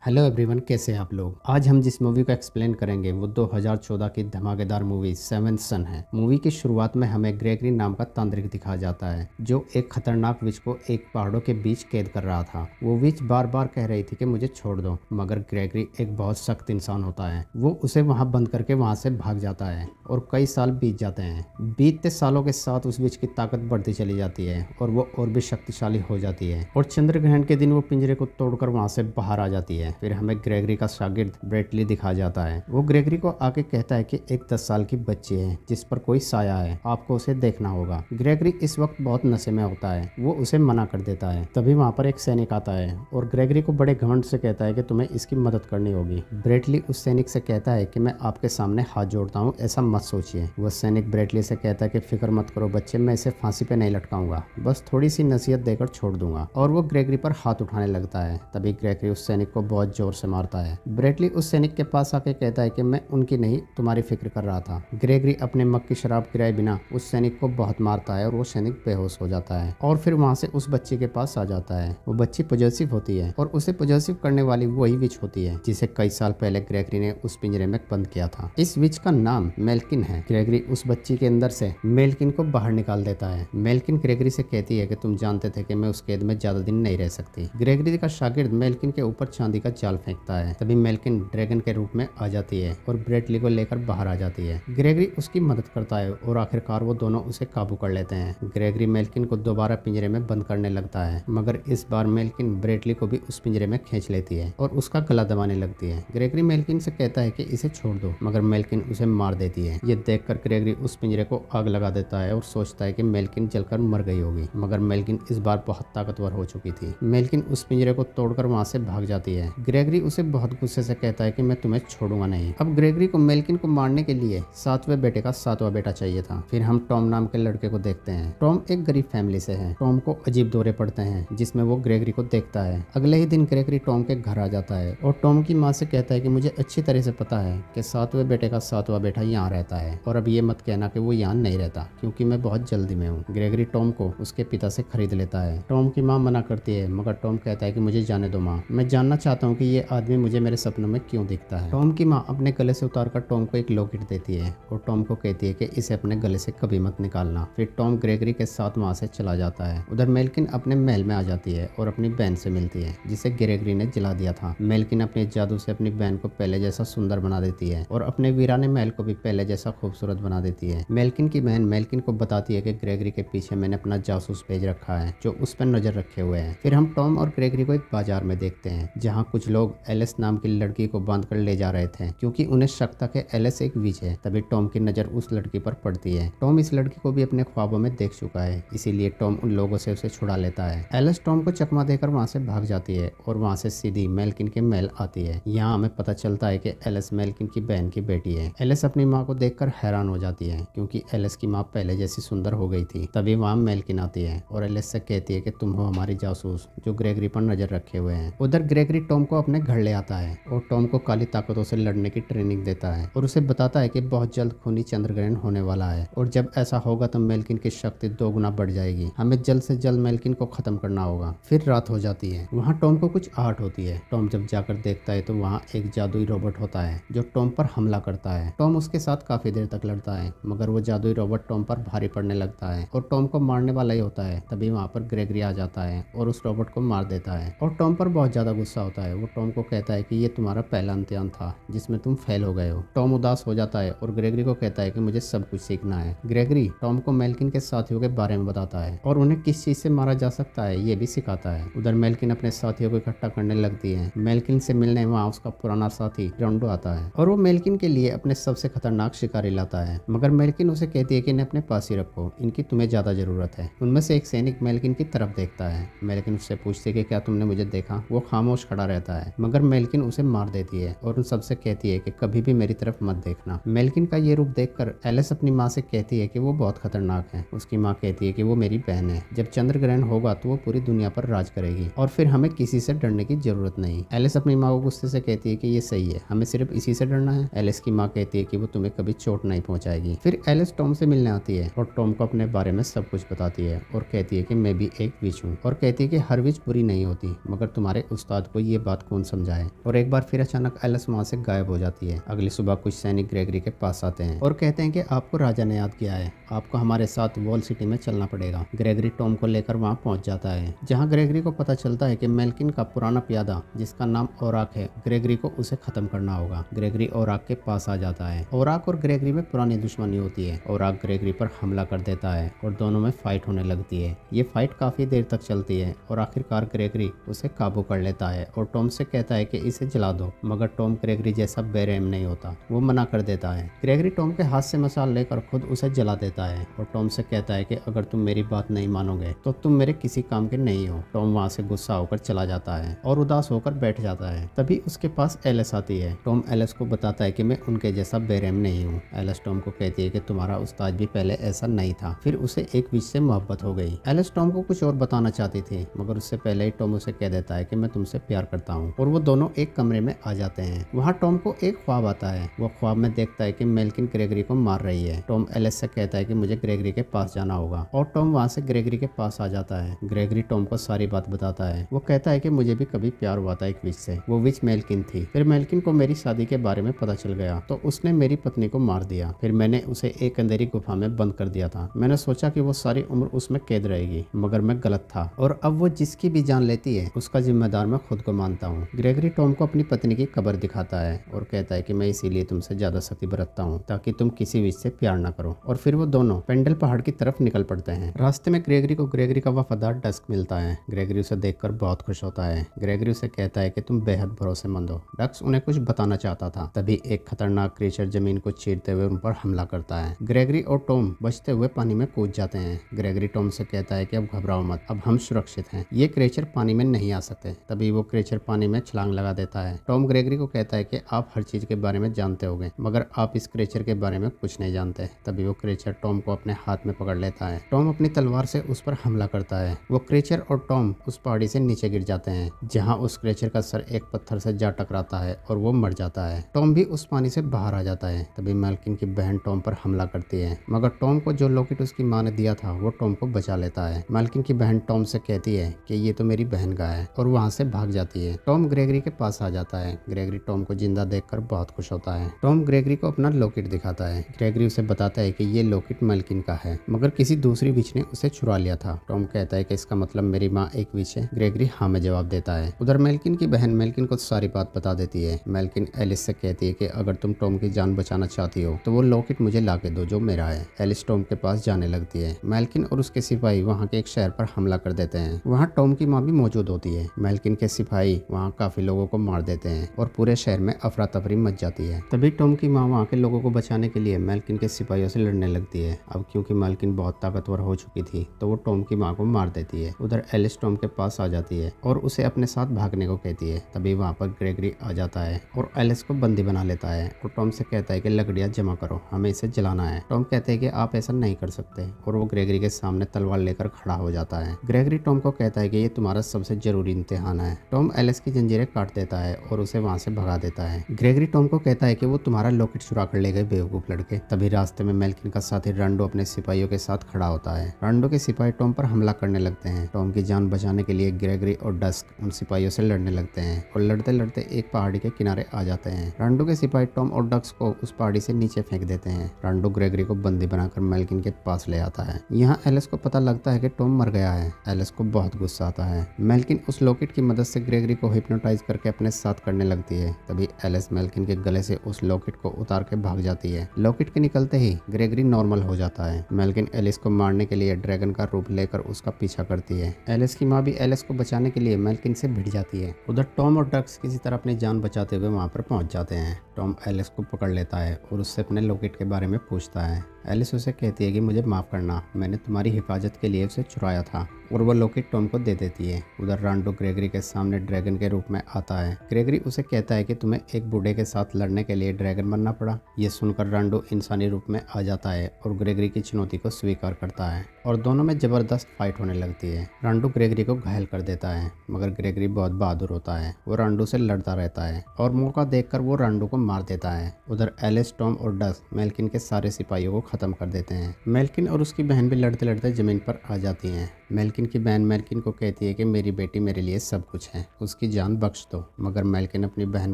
Hello everyone, कैसे हैं आप लोग। आज हम जिस मूवी को एक्सप्लेन करेंगे वो 2014 की धमाकेदार मूवी सेवन सन है। मूवी की शुरुआत में हमें ग्रेगरी नाम का तांत्रिक दिखाया जाता है जो एक खतरनाक विच को एक पहाड़ों के बीच कैद कर रहा था। वो विच बार बार कह रही थी कि मुझे छोड़ दो, मगर ग्रेगरी एक बहुत सख्त इंसान होता है। वो उसे वहाँ बंद करके वहाँ से भाग जाता है और कई साल बीत जाते हैं। बीतते सालों के साथ उस विच की ताकत बढ़ती चली जाती है और वो और भी शक्तिशाली हो जाती है और चंद्र ग्रहण के दिन वो पिंजरे को तोड़कर वहाँ से बाहर आ जाती है। फिर हमें ग्रेगरी का शागिर्द ब्रेटली दिखाया जाता है। वो ग्रेगरी को आके कहता है कि एक 10 साल की बच्ची है जिस पर कोई साया है, आपको उसे देखना होगा। ग्रेगरी इस वक्त बहुत नशे में होता है, वो उसे मना कर देता है। तभी वहाँ पर एक सैनिक आता है और ग्रेगरी को बड़े घमंड से कहता है कि तुम्हें इसकी मदद करनी होगी। ब्रेटली उस सैनिक से कहता है कि मैं आपके सामने हाथ जोड़ता हूँ, ऐसा मत सोचिए। वह सैनिक ब्रेटली से कहता है कि फिक्र मत करो बच्चे, मैं इसे फांसी पे नहीं लटकाऊंगा, बस थोड़ी सी नसीहत देकर छोड़ दूंगा। और वो ग्रेगरी पर हाथ उठाने लगता है। तभी ग्रेगरी उस सैनिक को बहुत जोर से मारता है। ब्रेटली उस सैनिक के पास आके कहता है कि मैं उनकी नहीं तुम्हारी फिक्र कर रहा था। ग्रेगरी अपने मग की शराब गिराए बिना उस सैनिक को बहुत मारता है और वो सैनिक बेहोश हो जाता है और फिर वहां से उस बच्ची के पास आ जाता है। वो बच्ची पॉजिटिव होती है और उसे पॉजिटिव करने वाली वही विच होती है जिसे कई साल पहले ग्रेगरी ने उस पिंजरे में बंद किया था। इस विच का नाम मेल्किन है। ग्रेगरी उस बच्ची के अंदर से मेल्किन को बाहर निकाल देता है। मेल्किन ग्रेगरी से कहती है कि तुम जानते थे कि मैं उस कैद में ज्यादा दिन नहीं रह सकती। ग्रेगरी का शागिर्द मेल्किन के ऊपर चांदी का जाल फेंकता है। तभी मेल्किन ड्रैगन के रूप में आ जाती है और ब्रेटली को लेकर बाहर आ जाती है। ग्रेगरी उसकी मदद करता है और आखिरकार वो दोनों उसे काबू कर लेते हैं। ग्रेगरी मेल्किन को दोबारा पिंजरे में बंद करने लगता है, मगर इस बार मेल्किन ब्रेटली को भी उस पिंजरे में खींच लेती है और उसका गला दबाने लगती है। ग्रेगरी मेल्किन से कहता है कि इसे छोड़ दो, मगर मेल्किन उसे मार देती है। ये देखकर ग्रेगरी उस पिंजरे को आग लगा देता है और सोचता है कि मेल्किन जलकर मर गई होगी, मगर मेल्किन इस बार बहुत ताकतवर हो चुकी थी। मेल्किन उस पिंजरे को तोड़कर वहां से भाग जाती है। ग्रेगरी उसे बहुत गुस्से से कहता है कि मैं तुम्हें छोड़ूंगा नहीं। अब ग्रेगरी को मेल्किन को मारने के लिए सातवें बेटे का सातवां बेटा चाहिए था। फिर हम टॉम नाम के लड़के को देखते हैं। टॉम एक गरीब फैमिली से है। टॉम को अजीब दौरे पड़ते हैं जिसमें वो ग्रेगरी को देखता है। अगले ही दिन ग्रेगरी टॉम के घर आ जाता है और टॉम की माँ से कहता है कि मुझे अच्छी तरह से पता है कि सातवें बेटे का सातवां बेटा यहाँ रहता है और अब ये मत कहना कि वो यहाँ नहीं रहता, क्योंकि मैं बहुत जल्दी में हूँ। ग्रेगरी टॉम को उसके पिता से खरीद लेता है। टॉम की माँ मना करती है, मगर टॉम कहता है कि मुझे जाने दो माँ, मैं जानना चाहता हूँ कि ये आदमी मुझे मेरे सपनों में क्यों दिखता है। टॉम की माँ अपने गले से उतारकर टॉम को एक लॉकेट देती है और टॉम को कहती है कि इसे अपने गले से कभी मत निकालना। फिर टॉम ग्रेगरी के साथ वहां से चला जाता है। उधर मेल्किन अपने महल में आ जाती है और अपनी बहन से मिलती है जिसे ग्रेगरी ने जला दिया था। मेल्किन अपने जादू से अपनी बहन को पहले जैसा सुंदर बना देती है और अपने वीराने महल को भी पहले जैसा खूबसूरत बना देती है। मेल्किन की बहन मेल्किन को बताती है कि ग्रेगरी के पीछे मैंने अपना जासूस भेज रखा है जो उस पर नजर रखे हुए हैं। फिर हम टॉम और ग्रेगरी को एक बाजार में देखते हैं जहाँ कुछ लोग एलिस नाम की लड़की को बांध कर ले जा रहे थे क्योंकि उन्हें शक था कि एलिस एक विच है। तभी टॉम की नजर उस लड़की पर पड़ती है। टॉम इस लड़की को भी अपने ख्वाबों में देख चुका है, इसीलिए टॉम उन लोगों से उसे छुड़ा लेता है। एलिस टॉम को चकमा देकर वहां से भाग जाती है और वहां से सीधी मेल्किन के महल आती है। यहाँ हमें पता चलता है कि एलिस मेल्किन की बहन की बेटी है। एलिस अपनी माँ को देखकर हैरान हो जाती है क्योंकि एलिस की माँ पहले जैसी सुंदर हो गई थी। तभी वहाँ मेल्किन आती है और एलिस से कहती है कि तुम हो हमारी जासूस जो ग्रेगरी पर नजर रखे हुए हैं। उधर ग्रेगरी टॉम को अपने घर ले आता है और टॉम को काली ताकतों से लड़ने की ट्रेनिंग देता है और उसे बताता है कि बहुत जल्द खूनी चंद्रग्रहण होने वाला है और जब ऐसा होगा तो मेल्किन की शक्ति 2 गुना बढ़ जाएगी। हमें जल्द से जल्द मेल्किन को खत्म करना होगा। फिर रात हो जाती है। वहाँ टॉम को कुछ आहट होती है। टॉम जब जाकर देखता है तो वहाँ एक जादुई रोबोट होता है जो टॉम पर हमला करता है। टॉम उसके साथ काफी देर तक लड़ता है, मगर वो जादुई रोबोट टॉम पर भारी पड़ने लगता है और टॉम को मारने वाला ही होता है। तभी वहाँ पर ग्रेगरी आ जाता है और उस रोबोट को मार देता है और टॉम पर बहुत ज्यादा गुस्सा होता है। वो टॉम को कहता है कि ये तुम्हारा पहला इम्तिहान था जिसमें तुम फेल हो गए हो। टॉम उदास हो जाता है और ग्रेगरी को कहता है कि मुझे सब कुछ सीखना है। ग्रेगरी टॉम को मेल्किन के साथियों के बारे में बताता है और उन्हें किस चीज से मारा जा सकता है ये भी सिखाता है। उधर मेल्किन अपने साथियों को इकट्ठा करने लगती है। मेल्किन से मिलने वहाँ उसका पुराना साथी रोंडो आता है और वो मेल्किन के लिए अपने सबसे खतरनाक शिकारी लाता है, मगर मेल्किन उसे कहती है कि इन्हें अपने पास ही रखो, इनकी तुम्हें ज्यादा जरूरत है। उनमें से एक सैनिक मेल्किन की तरफ देखता है। मेल्किन उससे पूछती है कि क्या तुमने मुझे देखा। वो खामोश खड़ा रहता है, मगर मेल्किन उसे मार देती है और उन सबसे कहती है कि कभी भी मेरी तरफ मत देखना। मेल्किन का ये रूप देखकर एलिस अपनी माँ से कहती है कि वो बहुत खतरनाक है। उसकी माँ कहती है कि वो मेरी बहन है, जब चंद्र ग्रहण होगा तो वो पूरी दुनिया पर राज करेगी और फिर हमें किसी से डरने की जरूरत नहीं। एलिस अपनी माँ को गुस्से से कहती है कि ये सही है, हमें सिर्फ इसी से डरना है। एलिस की माँ कहती है कि वो तुम्हें कभी चोट नहीं पहुंचाएगी। फिर एलिस टॉम से मिलने आती है और टॉम को अपने बारे में सब कुछ बताती है और कहती है कि मैं भी एक विच हूँ और कहती है कि हर विच बुरी नहीं होती, मगर तुम्हारे उस्ताद को ये बात बात कौन समझाए। और एक बार फिर अचानक एलिस वहाँ से गायब हो जाती है। अगली सुबह कुछ सैनिक ग्रेगरी के पास आते हैं और कहते हैं कि आपको राजा ने याद किया है, आपको हमारे साथ वॉल सिटी में चलना पड़ेगा। ग्रेगरी टॉम को लेकर वहाँ पहुँच जाता है, जहाँ ग्रेगरी को पता चलता है कि मेल्किन का पुराना प्यादा जिसका नाम ओराक है, ग्रेगरी को उसे खत्म करना होगा। ग्रेगरी ओराक के पास आ जाता है। ओराक और ग्रेगरी में पुरानी दुश्मनी होती है। ओराक ग्रेगरी पर हमला कर देता है और दोनों में फाइट होने लगती है। ये फाइट काफी देर तक चलती है और आखिरकार ग्रेगरी उसे काबू कर लेता है और टॉम से कहता है कि इसे जला दो, मगर टॉम ग्रेगरी जैसा बेरहम नहीं होता, वो मना कर देता है। ग्रेगरी टॉम के हाथ से मसाल लेकर खुद उसे जला देता है और टॉम से कहता है कि अगर तुम मेरी बात नहीं मानोगे तो तुम मेरे किसी काम के नहीं हो। टॉम वहाँ से गुस्सा होकर चला जाता है और उदास होकर बैठ जाता है। तभी उसके पास एलिस आती है। टॉम एलिस को बताता है कि मैं उनके जैसा बेरहम नहीं हूँ। एलिस टॉम को कहती है कि तुम्हारा उस्ताद भी पहले ऐसा नहीं था। फिर उसे एक विच से मोहब्बत हो गई। एलिस टॉम को कुछ और बताना चाहती थी, मगर उससे पहले ही टॉम उसे कह देता है कि मैं तुमसे प्यार करता हूँ और वो दोनों एक कमरे में आ जाते हैं। वहाँ टॉम को एक ख्वाब आता है। वो ख्वाब में देखता है कि मेल्किन ग्रेगरी को मार रही है। टॉम एलिस से कहता है कि मुझे ग्रेगरी के पास जाना होगा और टॉम वहाँ से ग्रेगरी के पास आ जाता है। ग्रेगरी टॉम को सारी बात बताता है। वो कहता है कि मुझे भी कभी प्यार हुआ था एक विच से, वो विच मेल्किन थी। फिर मेल्किन को मेरी शादी के बारे में पता चल गया तो उसने मेरी पत्नी को मार दिया। फिर मैंने उसे एक अंधेरी गुफा में बंद कर दिया था। मैंने सोचा कि वो सारी उम्र उसमें कैद रहेगी, मगर मैं गलत था और अब वो जिसकी भी जान लेती है उसका जिम्मेदार मैं खुद को मानता हूँ। ग्रेगरी टॉम को अपनी पत्नी की कब्र दिखाता है और कहता है कि मैं इसीलिए तुमसे ज्यादा सख्ती बरतता हूँ ताकि तुम किसी विच से प्यार ना करो। और फिर वो दोनों पेंडल पहाड़ की तरफ निकल पड़ते हैं। रास्ते में ग्रेगरी को ग्रेगरी का वफादार डस्क मिलता है। ग्रेगरी उसे देखकर बहुत खुश होता है। ग्रेगरी उसे कहता है कि तुम बेहद भरोसेमंद हो। डक्स उन्हें कुछ बताना चाहता था, तभी एक खतरनाक क्रीचर जमीन को चीरते हुए उन पर हमला करता है। ग्रेगरी और टॉम बचते हुए पानी में कूद जाते हैं। ग्रेगरी टॉम से कहता है कि अब घबराओ मत, अब हम सुरक्षित हैं, ये क्रीचर पानी में नहीं आ सकते। तभी वो क्रीचर पानी में छलांग लगा देता है। टॉम ग्रेगरी को कहता है कि आप हर चीज के बारे में जानते होंगे, मगर आप इस क्रीचर के बारे में कुछ नहीं जानते। तभी वो क्रीचर टॉम को अपने हाथ में पकड़ लेता है। टॉम अपनी तलवार से उस पर हमला करता है। वो क्रीचर और टॉम उस पहाड़ी से नीचे गिर जाते हैं, जहाँ उस क्रीचर का सर एक पत्थर से जा टकराता है और वो मर जाता है। टॉम भी उस पानी से बाहर आ जाता है। तभी मेल्किन की बहन टॉम पर हमला करती है, मगर टॉम को जो लॉकेट उसकी माँ ने दिया था वो टॉम को बचा लेता है। मेल्किन की बहन टॉम से कहती है कि ये तो मेरी बहन का है और वहाँ से भाग जाती है। टॉम ग्रेगरी के पास आ जाता है। ग्रेगरी टॉम को जिंदा देखकर बहुत खुश होता है। टॉम ग्रेगरी को अपना लॉकेट दिखाता है। ग्रेगरी उसे बताता है कि ये लॉकेट मेल्किन का है, मगर किसी दूसरी विच ने उसे चुरा लिया था। टॉम कहता है कि इसका मतलब मेरी माँ एक विच है। ग्रेगरी हाँ में जवाब देता है। उधर मेल्किन की बहन मेल्किन को सारी बात बता देती है। मेल्किन एलिस से कहती है कि अगर तुम टॉम की जान बचाना चाहती हो तो वो लॉकेट मुझे ला के दो जो मेरा है। एलिस टॉम के पास जाने लगती है। मेल्किन और उसके सिपाही वहाँ के एक शहर पर हमला कर देते हैं। वहाँ टॉम की माँ भी मौजूद होती है। मेल्किन के सिपाही वहाँ काफी लोगों को मार देते हैं और पूरे शहर में अफरा तफरी मच जाती है। तभी टॉम की माँ वहाँ के लोगों को बचाने के लिए मेल्किन के सिपाहियों से लड़ने लगती है। अब क्योंकि मेल्किन बहुत ताकतवर हो चुकी थी तो वो टॉम की माँ को मार देती है। उधर एलिस टॉम के पास आ जाती है और उसे अपने साथ भागने को कहती है। तभी वहाँ पर ग्रेगरी आ जाता है और एलिस को बंदी बना लेता है और टॉम से कहता है कि लकड़ियाँ जमा करो, हमें इसे जलाना है। टॉम कहते हैं कि आप ऐसा नहीं कर सकते और वो ग्रेगरी के सामने तलवार लेकर खड़ा हो जाता है। ग्रेगरी टॉम को कहता है कि ये तुम्हारा सबसे जरूरी इम्तिहान है। टॉम एलिस की जंजीरें काट देता है और उसे वहाँ से भगा देता है। ग्रेगरी टॉम को कहता है कि वो तुम्हारा लॉकेट चुरा कर ले गए बेवकूफ लड़के। तभी रास्ते में मेल्किन का साथी रांडो अपने सिपाहियों के साथ खड़ा होता है। रांडो के सिपाही टॉम पर हमला करने लगते हैं। टॉम की जान बचाने के लिए ग्रेगरी और डस्क उन सिपाहियों से लड़ने लगते हैं और लड़ते लड़ते एक पहाड़ी के किनारे आ जाते हैं। रांडो के सिपाही टॉम और डस्क को उस पहाड़ी से नीचे फेंक देते हैं। रांडो ग्रेगरी को बंदी बनाकर मेल्किन के पास ले आता है। यहाँ एलिस को पता लगता है कि टॉम मर गया है। एलिस को बहुत गुस्सा आता है। मेल्किन उस लॉकेट की मदद से ग्रेगरी को हिप्नोटाइज करके अपने साथ करने लगती है। तभी एलिस मेल्किन के गले से उस लॉकेट को उतार के भाग जाती है। लॉकेट के निकलते ही ग्रेगरी नॉर्मल हो जाता है। मेल्किन एलिस को मारने के लिए ड्रैगन का रूप लेकर उसका पीछा करती है। एलिस की माँ भी एलिस को बचाने के लिए मेल्किन से भिड़ जाती है। उधर टॉम और डक्स किसी तरह अपनी जान बचाते हुए वहाँ पर पहुँच जाते हैं। टॉम एलिस को पकड़ लेता है और उससे अपने लॉकेट के बारे में पूछता है। एलिस उसे कहती है कि मुझे माफ़ करना, मैंने तुम्हारी हिफाजत के लिए उसे चुराया था, और वो लॉकेट टॉम को दे देती है। उधर रांडो ग्रेगरी के सामने ड्रैगन के रूप में आता है। ग्रेगरी उसे कहता है कि तुम्हें एक बूढ़े के साथ लड़ने के लिए ड्रैगन बनना पड़ा। ये सुनकर रांडो इंसानी रूप में आ जाता है और ग्रेगरी की चुनौती को स्वीकार करता है और दोनों में जबरदस्त फाइट होने लगती है। रांडो ग्रेगरी को घायल कर देता है, मगर ग्रेगरी बहुत बहादुर होता है। वो रांडो से लड़ता रहता है और मौका देखकर वो रांडो को मार देता है। उधर एलिस, टॉम और डस्क मेल्किन के सारे सिपाहियों को ख़त्म कर देते हैं। मेल्किन और उसकी बहन भी लड़ते लड़ते ज़मीन पर आ जाती हैं। मेल्किन की बहन मेल्किन को कहती है कि मेरी बेटी मेरे लिए सब कुछ है, उसकी जान बख्श दो, मगर मेल्किन अपनी बहन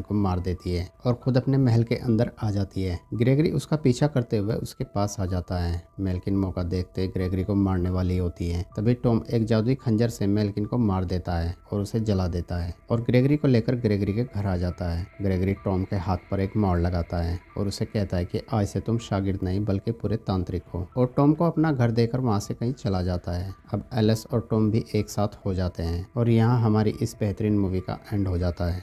को मार देती है और खुद अपने महल के अंदर आ जाती है। ग्रेगरी उसका पीछा करते हुए उसके पास आ जाता है। मेल्किन मौका देखते ग्रेगरी को मारने वाली होती है। तभी टॉम एक जादुई खंजर से मेल्किन को मार देता है और उसे जला देता है और ग्रेगरी को लेकर ग्रेगरी के घर आ जाता है। ग्रेगरी टॉम के हाथ पर एक मोड़ लगाता है और उसे कहता है कि आज से तुम शागिर्द नहीं बल्कि पूरे तांत्रिक हो, और टॉम को अपना घर देकर वहाँ से कहीं चला जाता है। अब एलिस और टॉम भी एक साथ हो जाते हैं और यहाँ हमारी इस बेहतरीन मूवी का एंड हो जाता है।